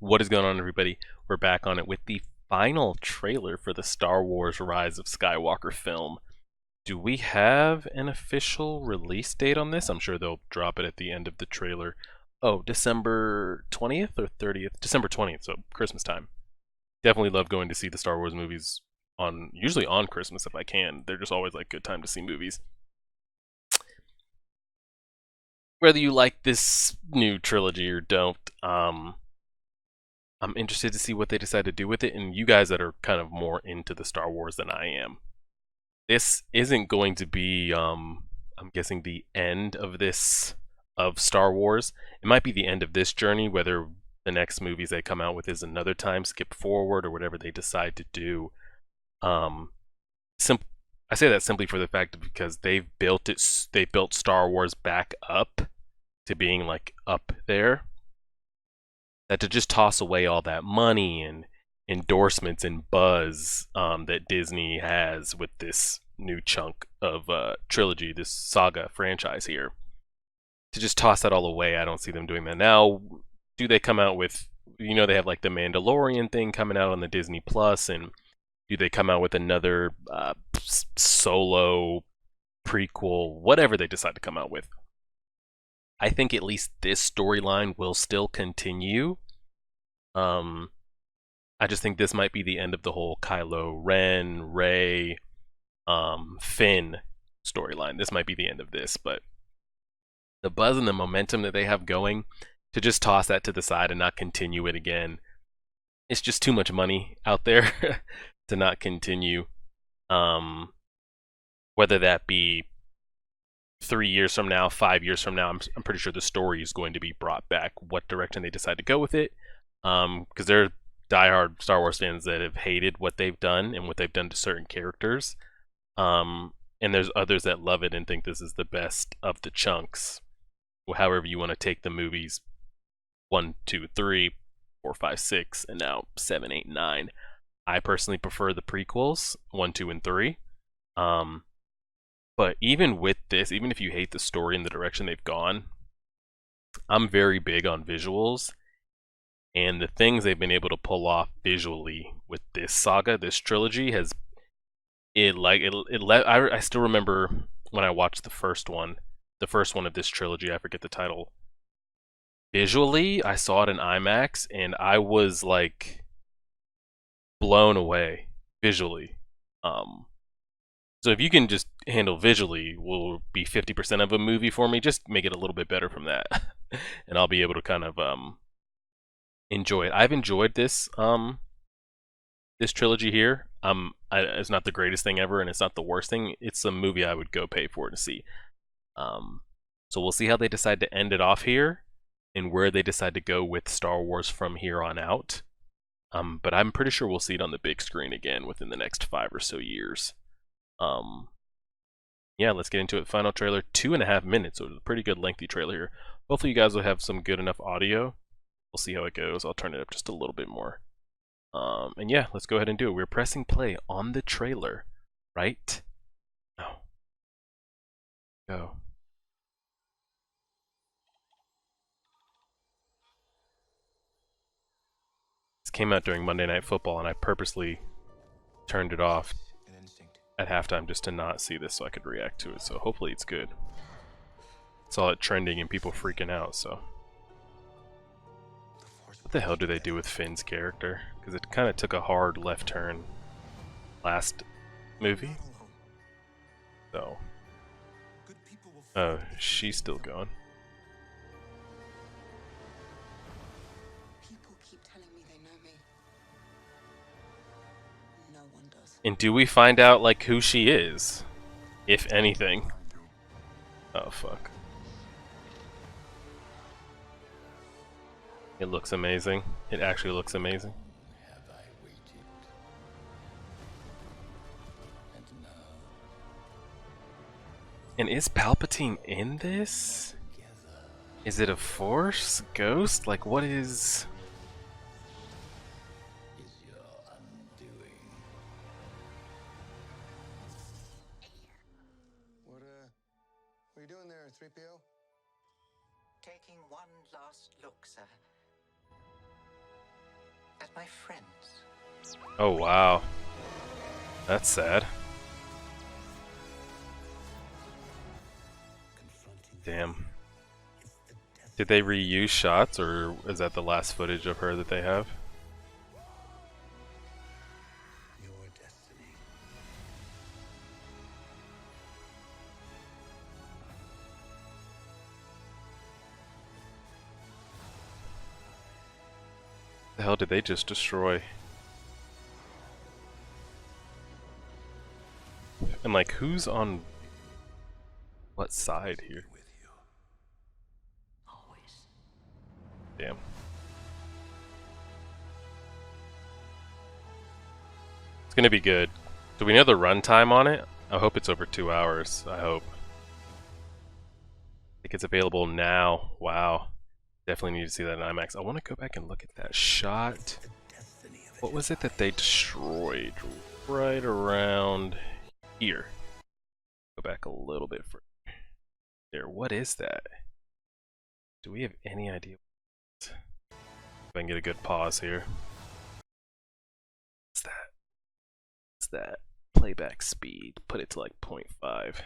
What is going on, everybody? We're back on it with the final trailer for the Star Wars Rise of Skywalker film. Do we have an official release date on this? I'm sure they'll drop it at the end of the trailer. Oh, December 20th or 30th? December 20th, so Christmas time. Definitely love going to see the Star Wars movies usually on Christmas if I can. They're just always like good time to see movies. Whether you like this new trilogy or don't, I'm interested to see what they decide to do with it, and you guys that are kind of more into the Star Wars than I am. This isn't going to be, I'm guessing, the end of Star Wars. It might be the end of this journey, whether the next movies they come out with is another time skip forward or whatever they decide to do. Um, I say that simply for the fact because they built Star Wars back up to being like up there, that to just toss away all that money and endorsements and buzz that Disney has with this new chunk of trilogy, this saga franchise here, to just toss that all away, I don't see them doing that. Now, do they come out with, they have like the Mandalorian thing coming out on the Disney Plus, and do they come out with another solo prequel, whatever they decide to come out with? I think at least this storyline will still continue. I just think this might be the end of the whole Kylo Ren, Rey, Finn storyline. This might be the end of this, but the buzz and the momentum that they have going, to just toss that to the side and not continue it again, it's just too much money out there to not continue. Whether that be 3 years from now, 5 years from now, I'm pretty sure the story is going to be brought back. What direction they decide to go with it, because there are diehard Star Wars fans that have hated what they've done and what they've done to certain characters, and there's others that love it and think this is the best of the chunks. However you want to take the movies, 1, 2, 3, 4, 5, 6, and now 7, 8, 9. I personally prefer the prequels, 1, 2, and 3. But even with this, even if you hate the story and the direction they've gone, I'm very big on visuals, and the things they've been able to pull off visually with this saga, this trilogy, I still remember when I watched the first one of this trilogy. I forget the title. Visually, I saw it in IMAX, and I was like blown away visually. So if you can just handle visually, will be 50% of a movie for me. Just make it a little bit better from that, and I'll be able to kind of enjoy it. I've enjoyed this this trilogy here. It's not the greatest thing ever, and it's not the worst thing. It's a movie I would go pay for to see. So we'll see how they decide to end it off here, and where they decide to go with Star Wars from here on out. But I'm pretty sure we'll see it on the big screen again within the next 5 or so years. Yeah, let's get into it. Final trailer, 2.5 minutes, so it's a pretty good lengthy trailer here. Hopefully you guys will have some good enough audio. We'll see how it goes. I'll turn it up just a little bit more. And yeah, let's go ahead and do it. We're pressing play on the trailer right now. Go. This came out during Monday Night Football, and I purposely turned it off at halftime just to not see this so I could react to it. So hopefully it's good. Saw it trending and people freaking out, so. What the hell do they do with Finn's character? Because it kind of took a hard left turn last movie. So. Oh, she's still going. People keep telling me they know me. No one does. And do we find out, like, who she is? If anything. Oh, fuck. It looks amazing. It actually looks amazing. Have I waited? And now And is Palpatine in this? together. Is it a Force? Ghost? Like, what is... Is your undoing. What are you doing there, 3PO? Taking one last look, sir. my friends. Oh wow, that's sad. Damn. Did they reuse shots, or is that the last footage of her that they have? Your destiny. The hell did they just destroy? And like, who's on what side here? With you. Always. Damn. It's gonna be good. Do we know the runtime on it? I hope it's over 2 hours. I hope. I think it's available now. Wow. Definitely need to see that in IMAX. I want to go back and look at that shot. Destiny of What was it that they destroyed? Right around here. Go back a little bit further. There. What is that? Do we have any idea? If I can get a good pause here. What's that? What's that? Playback speed. Put it to like 0.5.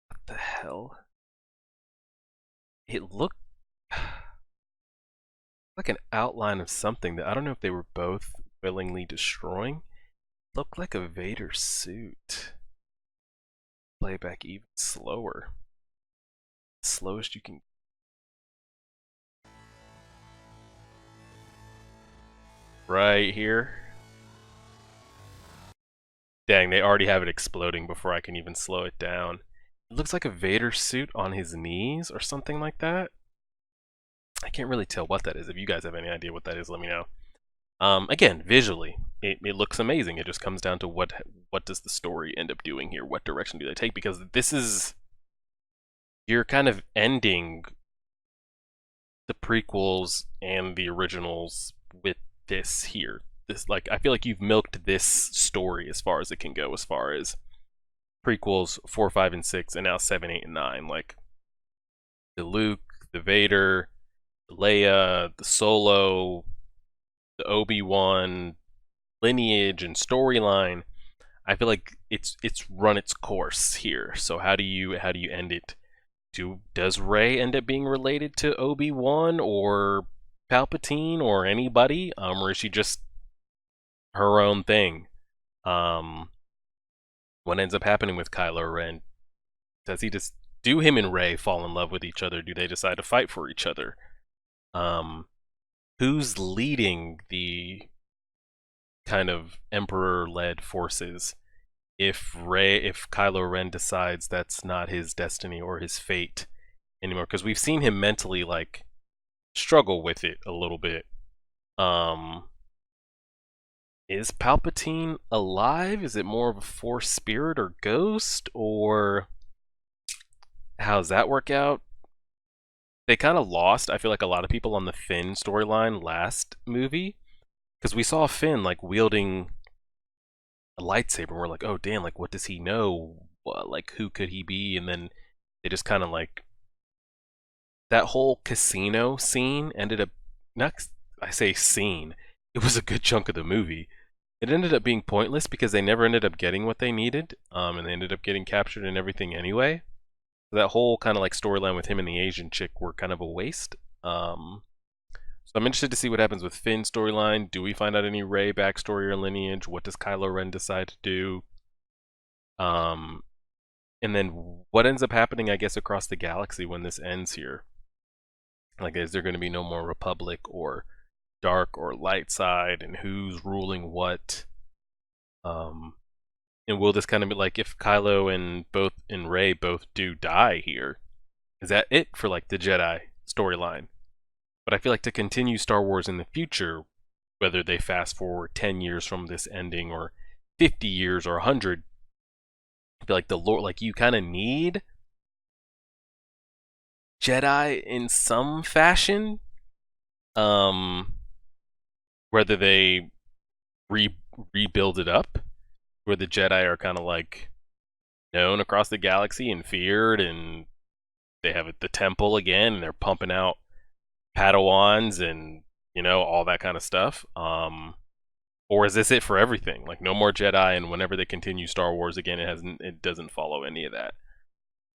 What the hell? It looked like an outline of something that I don't know if they were both willingly destroying. Looked like a Vader suit. Playback even slower. Slowest you can. Right here. Dang, they already have it exploding before I can even slow it down. It looks like a Vader suit on his knees or something like that. I can't really tell what that is. If you guys have any idea what that is, let me know. Again, visually, it looks amazing. It just comes down to what does the story end up doing here? What direction do they take? Because this is... You're kind of ending the prequels and the originals with this here. This, like, I feel like you've milked this story as far as it can go, as far as prequels 4, 5, and 6, and now 7, 8, and 9. Like, the Luke, the Vader, the Leia, the Solo, the Obi-Wan lineage and storyline. I feel like it's run its course here. So how do you end it? Does Rey end up being related to Obi-Wan or Palpatine or anybody? Or is she just her own thing? What ends up happening with Kylo Ren? Does he just do him and Rey fall in love with each other? Do they decide to fight for each other? Who's leading the kind of Emperor-led forces if Kylo Ren decides that's not his destiny or his fate anymore? Because we've seen him mentally like struggle with it a little bit. Is Palpatine alive? Is it more of a Force spirit or ghost, or how's that work out? They kind of lost, I feel like, a lot of people on the Finn storyline last movie, because we saw Finn like wielding a lightsaber, and we're like, oh damn, like what does he know? Like who could he be? And then they just kind of like, that whole casino scene ended up, not, I say scene, it was a good chunk of the movie. It ended up being pointless because they never ended up getting what they needed, and they ended up getting captured and everything anyway. So that whole kind of like storyline with him and the Asian chick were kind of a waste. So I'm interested to see what happens with Finn's storyline. Do we find out any Rey backstory or lineage? What does Kylo Ren decide to do? And then what ends up happening, I guess, across the galaxy when this ends here? Like, is there going to be no more Republic or dark or light side, and who's ruling what? And will this kind of be like, if Kylo and Rey both do die here, is that it for like the Jedi storyline? But I feel like to continue Star Wars in the future, whether they fast forward 10 years from this ending or 50 years or 100, I feel like the lore, like you kind of need Jedi in some fashion. Whether they rebuild it up, where the Jedi are kind of like known across the galaxy and feared, and they have the temple again, and they're pumping out Padawans and all that kind of stuff. Or is this it for everything? Like no more Jedi, and whenever they continue Star Wars again, it doesn't follow any of that.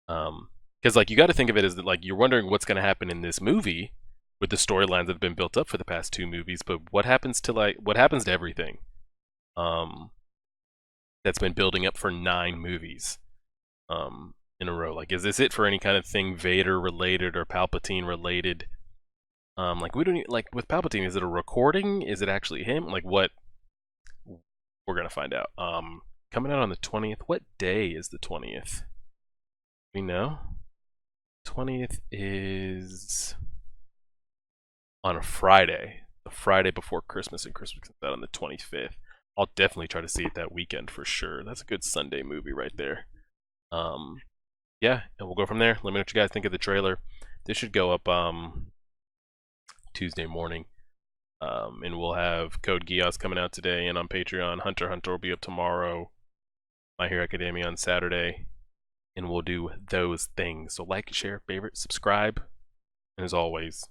Because like you got to think of it as that like you're wondering what's going to happen in this movie with the storylines that have been built up for the past 2 movies, but what happens to everything? That's been building up for 9 movies in a row. Like, is this it for any kind of thing Vader related or Palpatine related? Like we don't like with Palpatine. Is it a recording? Is it actually him? Like what? We're gonna find out. Coming out on the 20th. What day is the 20th? We know. 20th is on a Friday. The Friday before Christmas, and Christmas comes out on the 25th. I'll definitely try to see it that weekend for sure. That's a good Sunday movie right there. Yeah, and we'll go from there. Let me know what you guys think of the trailer. This should go up Tuesday morning. And we'll have Code Geass coming out today and on Patreon. Hunter x Hunter will be up tomorrow. My Hero Academia on Saturday. And we'll do those things. So like, share, favorite, subscribe. And as always,